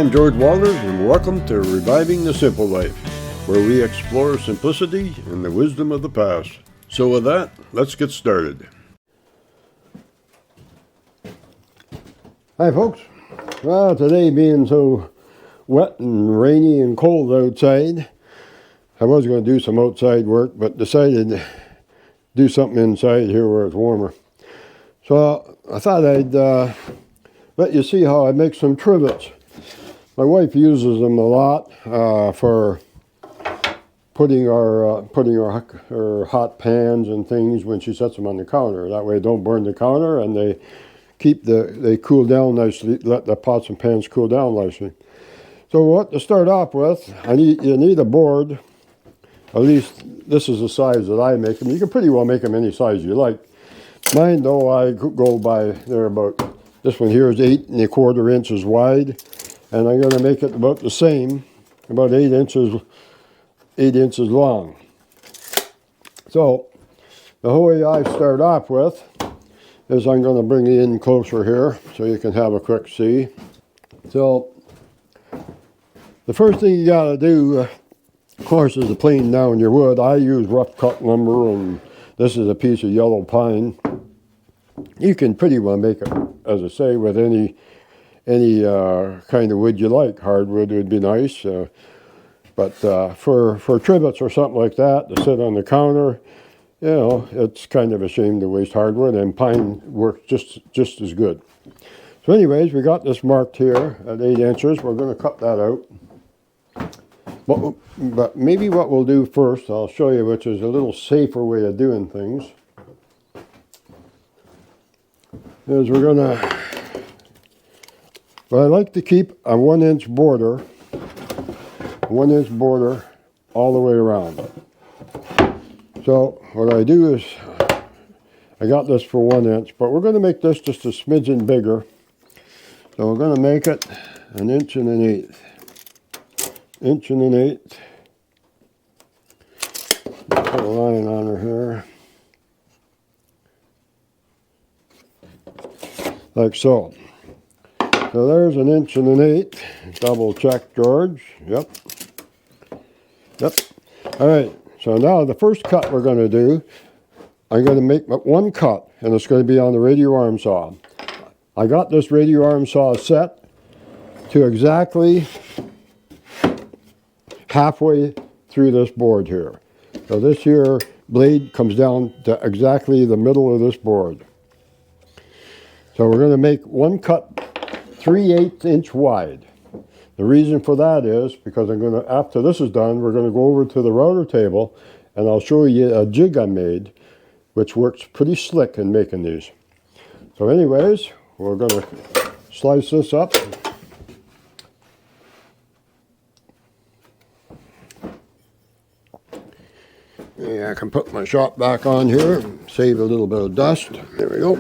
I'm George Walters, and welcome to Reviving the Simple Life, where we explore simplicity and the wisdom of the past. So with that, let's get started. Hi folks. Well, today being so wet and rainy and cold outside, I was going to do some outside work, but decided to do something inside here where it's warmer. So I thought I'd let you see how I make some trivets. My wife uses them a lot for putting her hot pans and things when she sets them on the counter. That way, they don't burn the counter, and they cool down nicely. Let the pots and pans cool down nicely. So to start off with, you need a board. At least this is the size that I make them. You can pretty well make them any size you like. Mine, though, I go by, they're about, this one here is 8 1/4 inches wide. And I'm going to make it about the same, about 8 inches long. So the whole way I start off with is I'm going to bring it in closer here so you can have a quick see. So the first thing you got to do, of course, is to plane down your wood. I use rough cut lumber, and this is a piece of yellow pine. You can pretty well make it, as I say, with any kind of wood you like. Hardwood would be nice, but for trivets or something like that to sit on the counter, you know, it's kind of a shame to waste hardwood, and pine works just as good. So anyways, we got this marked here at 8 inches. We're going to cut that out. But maybe what we'll do first, I'll show you, which is a little safer way of doing things, is we're going to, but I like to keep a 1-inch border, all the way around. So what I do is, I got this for 1 inch, but we're going to make this just a smidgen bigger. So we're going to make it 1 1/8 inch. 1 1/8. Put a line on her here. Like so. So there's 1 1/8 inch. Double check, George. Yep. All right. So now the first cut we're going to do, I'm going to make one cut, and it's going to be on the radio arm saw. I got this radio arm saw set to exactly halfway through this board here. So this here blade comes down to exactly the middle of this board. So we're going to make one cut 3/8 inch wide. The reason for that is because after this is done, we're going to go over to the router table, and I'll show you a jig I made, which works pretty slick in making these. So anyways, we're going to slice this up. Yeah, I can put my shop back on here, save a little bit of dust. There we go.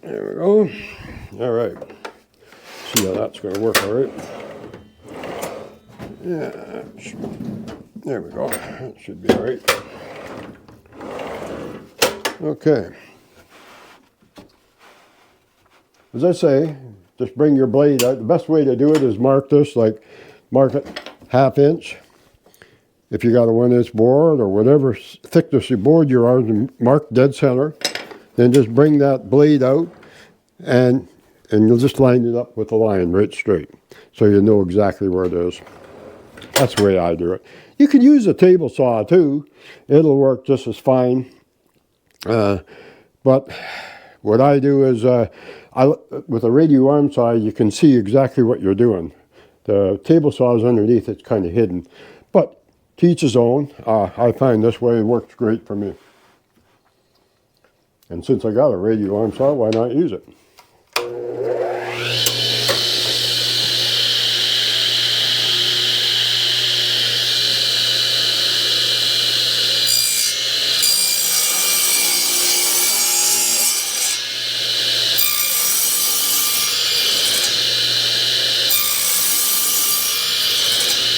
There we go. All right. See how that's going to work, all right? Yeah. There we go. That should be all right. Okay. As I say, just bring your blade out. The best way to do it is mark this, like mark it 1/2 inch. If you got a 1-inch board or whatever thickness of board you are, mark dead center. Then just bring that blade out, and you'll just line it up with a line right straight, so you know exactly where it is. That's the way I do it. You can use a table saw too. It'll work just as fine. But what I do is, with a radio arm saw, you can see exactly what you're doing. The table saw is underneath, it's kind of hidden. But to each his own. I find this way works great for me. And since I got a radio arm saw, why not use it?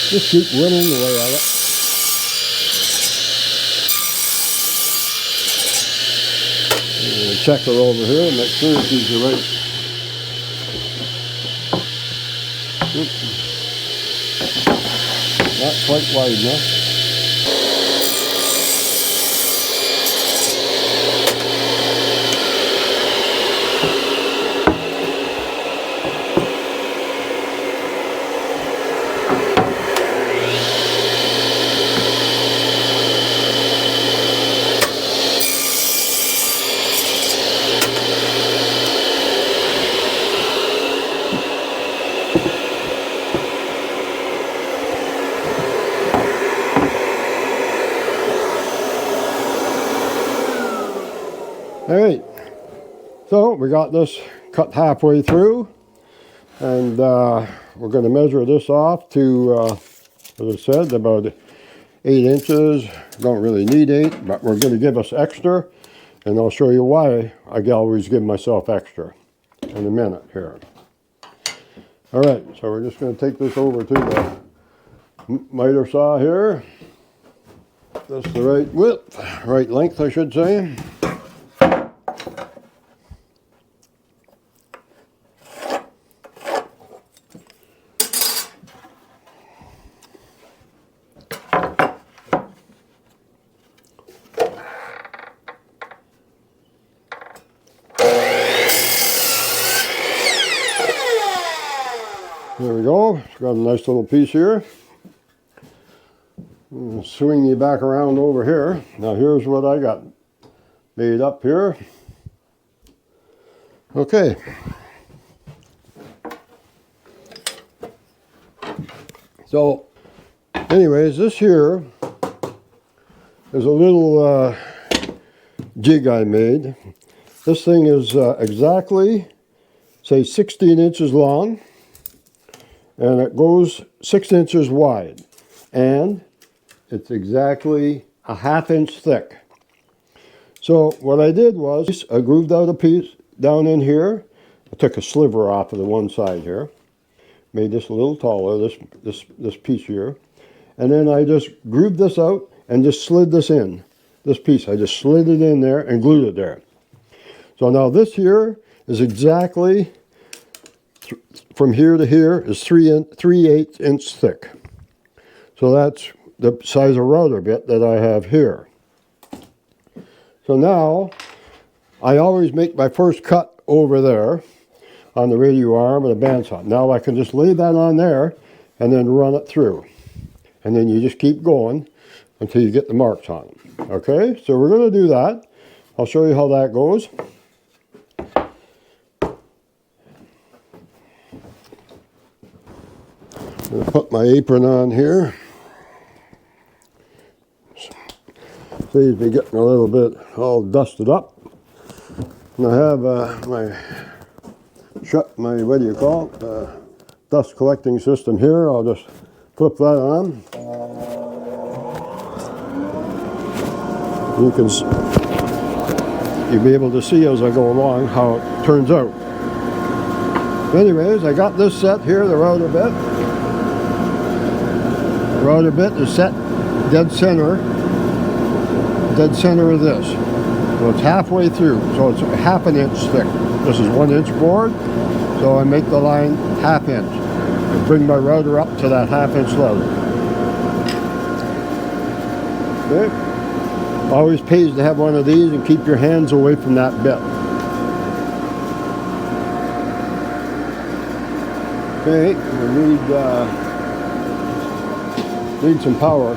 Just keep whittling away at it. Check her over here and make sure she's the right. Oops. Not quite wide enough. All right, so we got this cut halfway through, and we're going to measure this off to, as I said, about 8 inches. Don't really need 8, but we're going to give us extra, and I'll show you why I always give myself extra in a minute here. All right, so we're just going to take this over to the miter saw here. That's the right width, right length, I should say. There we go. It's got a nice little piece here. Swing you back around over here. Now here's what I got made up here. Okay. So, anyways, this here is a little jig I made. This thing is exactly, say, 16 inches long. And it goes 6 inches wide, and it's exactly a ½ inch thick. So what I did was I grooved out a piece down in here. I took a sliver off of the one side here, made this a little taller, this piece here, and then I just grooved this out and just slid this in. This piece, I just slid it in there and glued it there. So now this here is exactly, from here to here is 3/8 inch thick. So that's the size of router bit that I have here. So now I always make my first cut over there on the radio arm and the bandsaw. Now I can just lay that on there and then run it through. And then you just keep going until you get the marks on them. Okay, so we're going to do that. I'll show you how that goes. I'm going to put my apron on here. Seems to be getting a little bit all dusted up. And I have my what do you call it, dust collecting system here. I'll just flip that on. You'll be able to see as I go along how it turns out. Anyways, I got this set here, the router bit. The router bit is set dead center of this. So it's halfway through, so it's ½ inch thick. This is 1 inch board, so I make the line ½ inch. I bring my router up to that ½ inch level. Okay. Always pays to have one of these and keep your hands away from that bit. Okay, we need some power.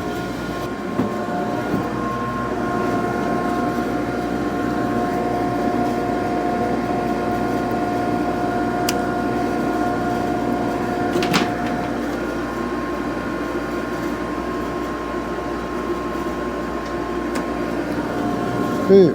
Okay.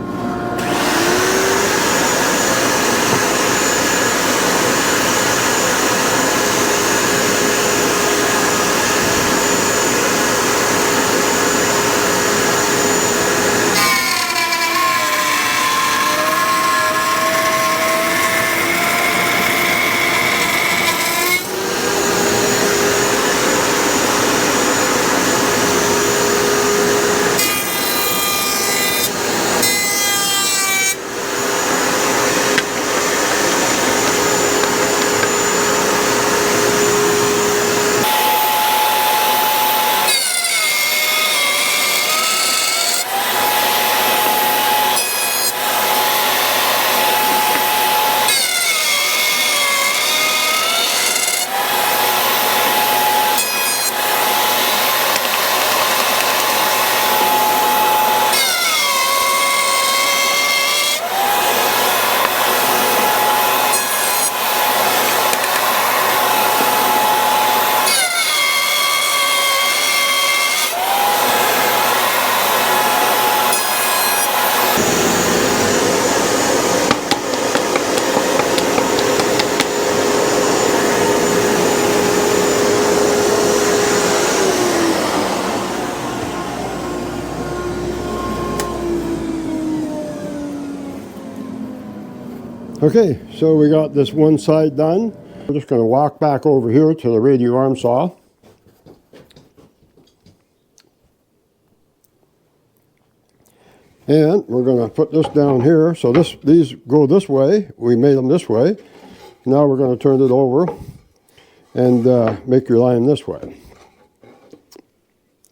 Okay, so we got this one side done. We're just going to walk back over here to the radio arm saw. And we're going to put this down here. So these go this way. We made them this way. Now we're going to turn it over and make your line this way.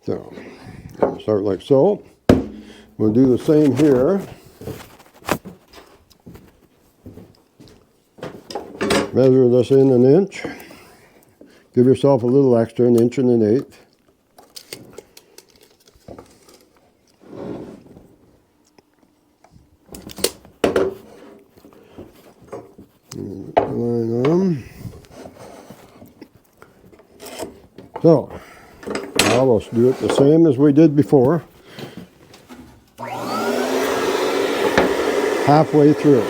So start like so. We'll do the same here. Measure this in 1 inch. Give yourself a little extra, 1 inch and 1/8. Line on. So now we'll do it the same as we did before. Halfway through.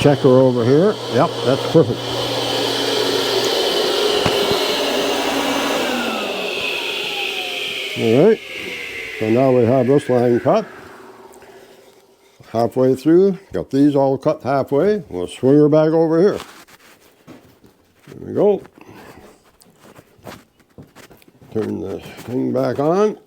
Checker over here. Yep, that's perfect. All right. So now we have this line cut. Halfway through. Got these all cut halfway. We'll swing her back over here. There we go. Turn the thing back on.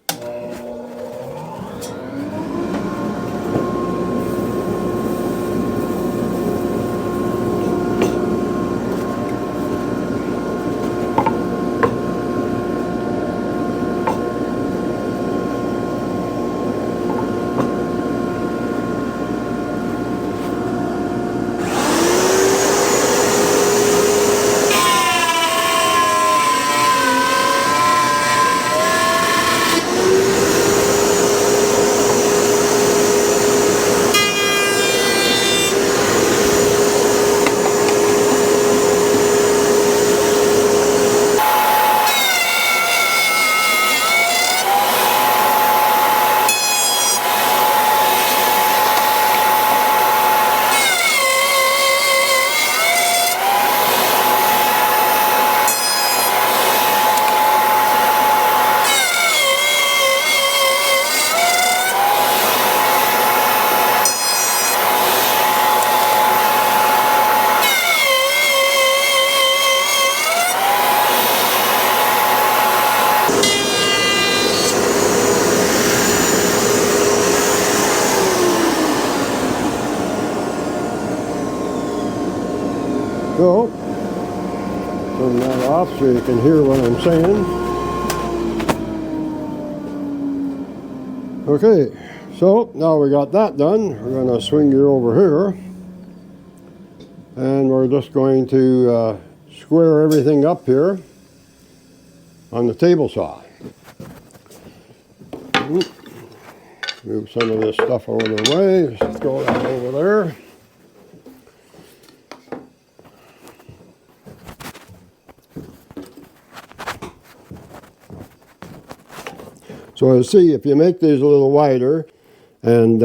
So, turn that off so you can hear what I'm saying. Okay, so now we got that done. We're going to swing you over here. And we're just going to square everything up here on the table saw. Move some of this stuff out of the way. Just throw that over there. So you see, if you make these a little wider, and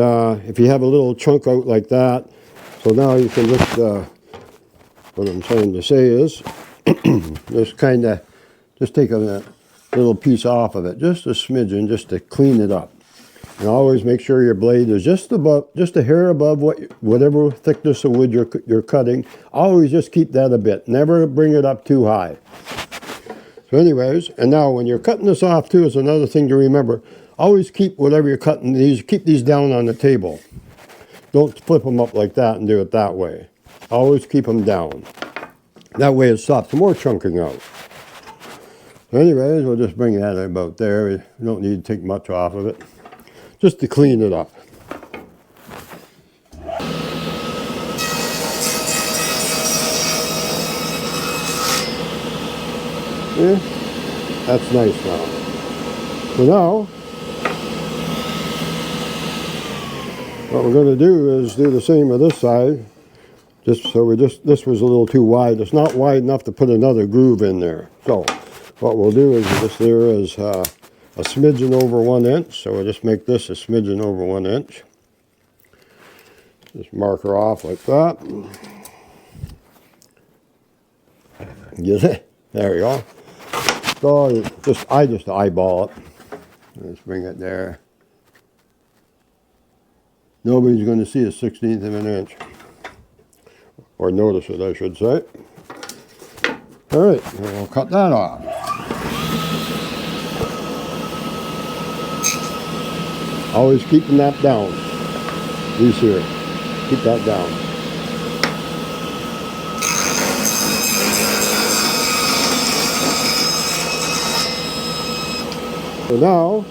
if you have a little chunk out like that, so now you can just, what I'm trying to say is, just take a little piece off of it, just a smidgen, just to clean it up. And always make sure your blade is just a hair above whatever thickness of wood you're cutting. Always just keep that a bit. Never bring it up too high. So anyways, and now when you're cutting this off too, is another thing to remember. Always keep whatever you're cutting keep these down on the table. Don't flip them up like that and do it that way. Always keep them down. That way it stops more chunking out. So anyways, we'll just bring that about there. We don't need to take much off of it. Just to clean it up. Yeah, that's nice now. So now, what we're going to do is do the same with this side. This was a little too wide. It's not wide enough to put another groove in there. So what we'll do is this there is a smidgen over 1 inch. So we'll just make this a smidgen over 1 inch. Just mark her off like that. Get it? There we go. So I just eyeball it. Let's bring it there. Nobody's going to see a 1/16 of an inch. Or notice it, I should say. All right, we'll cut that off. Always keeping that down. These here. Keep that down. So now,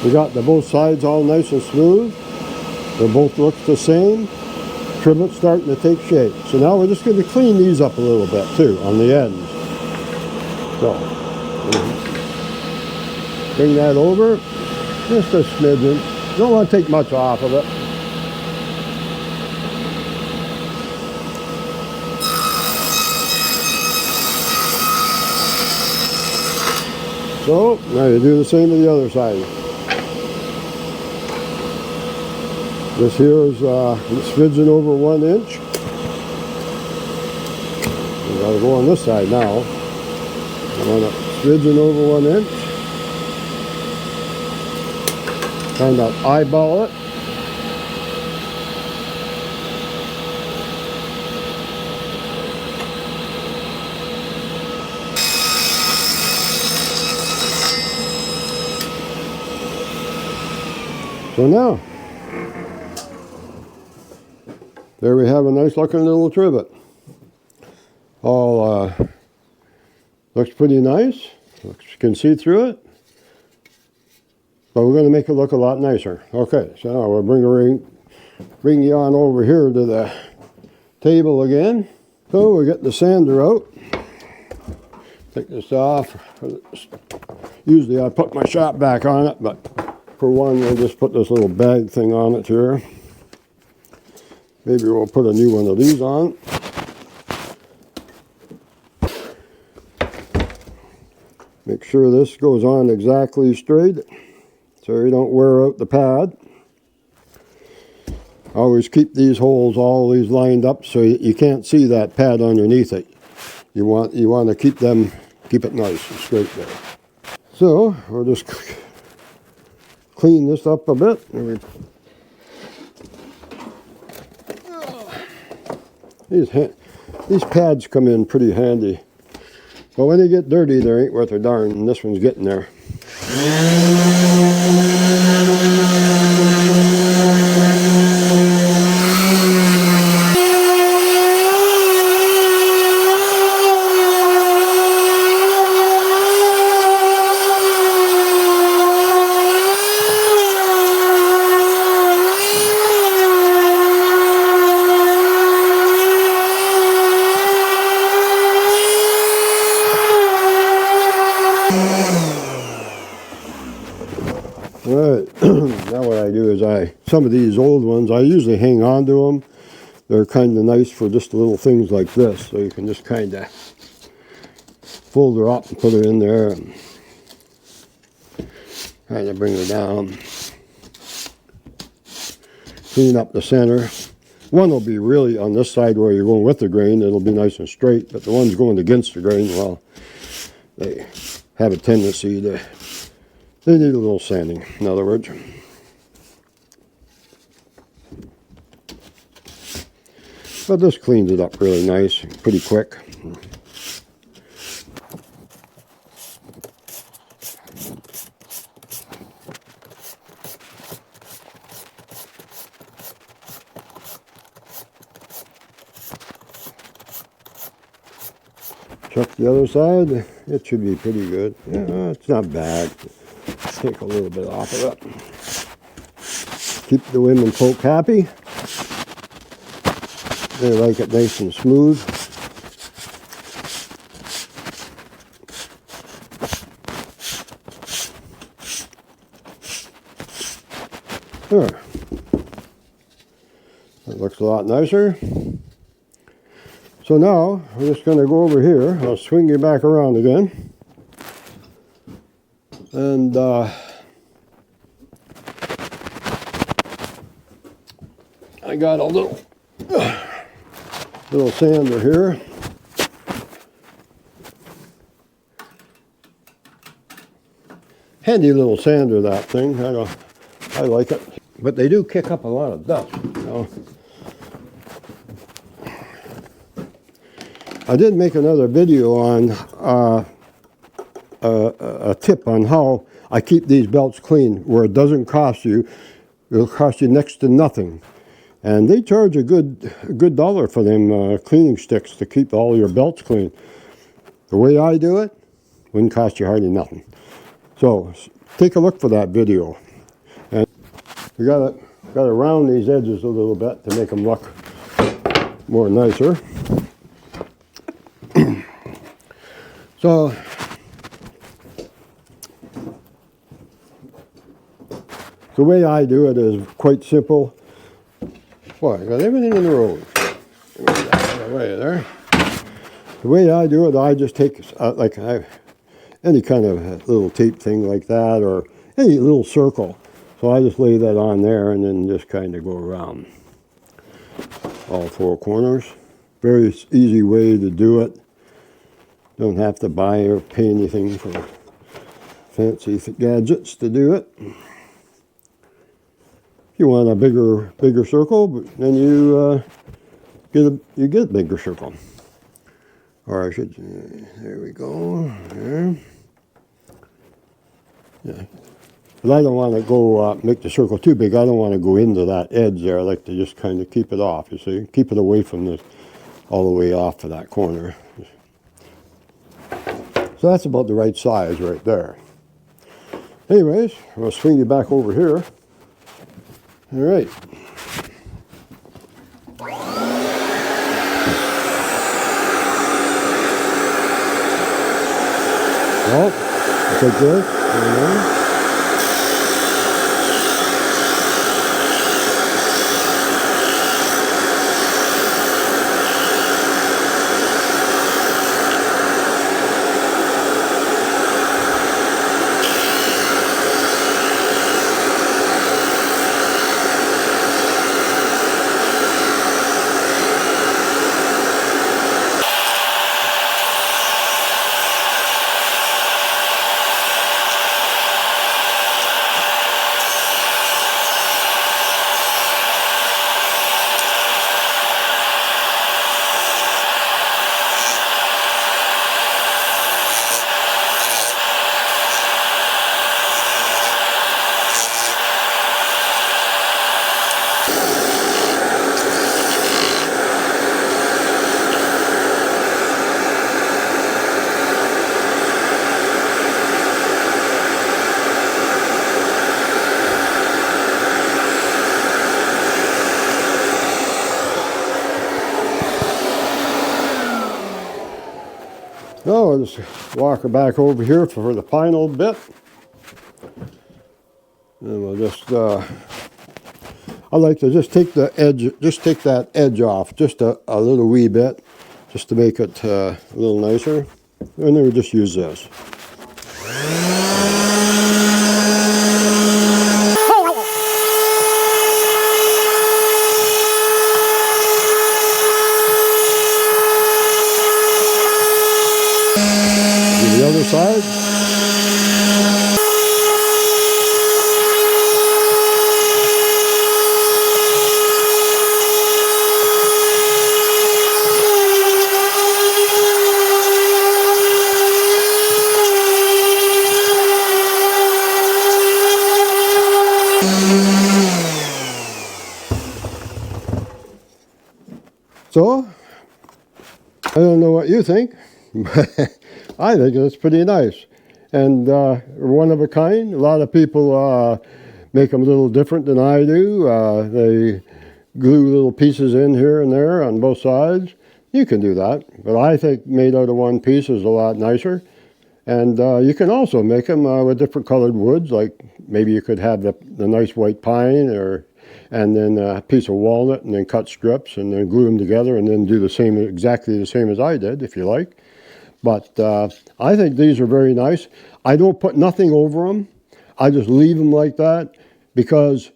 we got both sides all nice and smooth. They both look the same. Trivet's starting to take shape. So now we're just going to clean these up a little bit too on the ends. So, bring that over. Just a smidgen. Don't want to take much off of it. So, now you do the same to the other side. This here is smidgen over 1 inch. We gotta go on this side now. I want a smidgen over 1 inch. Kind of eyeball it. So now, there we have a nice looking little trivet. All looks pretty nice. You can see through it. But we're going to make it look a lot nicer. Okay, so now we'll bring you on over here to the table again. So we get the sander out. Take this off. Usually I put my shop back on it, but for one, we'll just put this little bag thing on it here. Maybe we'll put a new one of these on. Make sure this goes on exactly straight so you don't wear out the pad. Always keep these holes, all these lined up so you can't see that pad underneath it. You want to keep it nice and straight there. So we'll just clean this up a bit. These pads come in pretty handy. But when they get dirty, they ain't worth a darn, and this one's getting there. Right, now what I do is some of these old ones, I usually hang on to them. They're kind of nice for just little things like this, so you can just kind of fold her up and put her in there and kind of bring her down. Clean up the center. One will be really on this side where you're going with the grain, it'll be nice and straight, but the ones going against the grain, well, they have a tendency to, they need a little sanding, in other words. But this cleans it up really nice, pretty quick. Check the other side, it should be pretty good. Yeah, it's not bad. Take a little bit off of it. Keep the women folk happy. They like it nice and smooth. There. That looks a lot nicer. So now, we're just going to go over here. I'll swing you back around again. And I got a little sander here. Handy little sander, that thing. I like it. But they do kick up a lot of dust, you know. I did make another video on a tip on how I keep these belts clean, where it doesn't cost you. It'll cost you next to nothing. And they charge a good dollar for them cleaning sticks to keep all your belts clean. The way I do it, wouldn't cost you hardly nothing. So take a look for that video. And we gotta round these edges a little bit to make them look more nicer. So the way I do it is quite simple. Boy, I got everything in the road. Away there. The way I do it, I just take any kind of little tape thing like that, or any little circle. So I just lay that on there and then just kind of go around all four corners. Very easy way to do it. Don't have to buy or pay anything for fancy gadgets to do it. If you want a bigger circle, then you get a bigger circle. Or I should, there we go. There. Yeah. But I don't want to go make the circle too big. I don't want to go into that edge there. I like to just kind of keep it off, you see. Keep it away from this, all the way off to that corner. So that's about the right size right there. Anyways, I'll swing you back over here. All right. Well, I'll take this. There we go. So I'll just walk her back over here for the final bit. And we'll just, I like to just take the edge, just take that edge off just a little wee bit, just to make it a little nicer. And then we just use this. The other side. So, I don't know what you think, but I think it's pretty nice. And one of a kind. A lot of people make them a little different than I do. They glue little pieces in here and there on both sides. You can do that, but I think made out of one piece is a lot nicer. And you can also make them with different colored woods, like maybe you could have the nice white pine, and then a piece of walnut, and then cut strips and then glue them together, and then do the same, exactly the same as I did, if you like. But I think these are very nice. I don't put nothing over them. I just leave them like that, because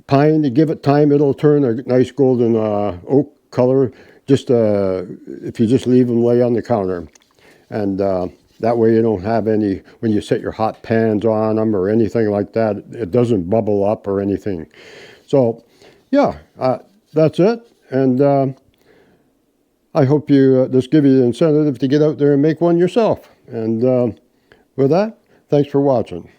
pine, to give it time, it'll turn a nice golden oak color, just if you just leave them lay on the counter. And that way you don't have any, when you set your hot pans on them or anything like that, it doesn't bubble up or anything. So yeah, that's it. And I hope this give you the incentive to get out there and make one yourself. And with that, thanks for watching.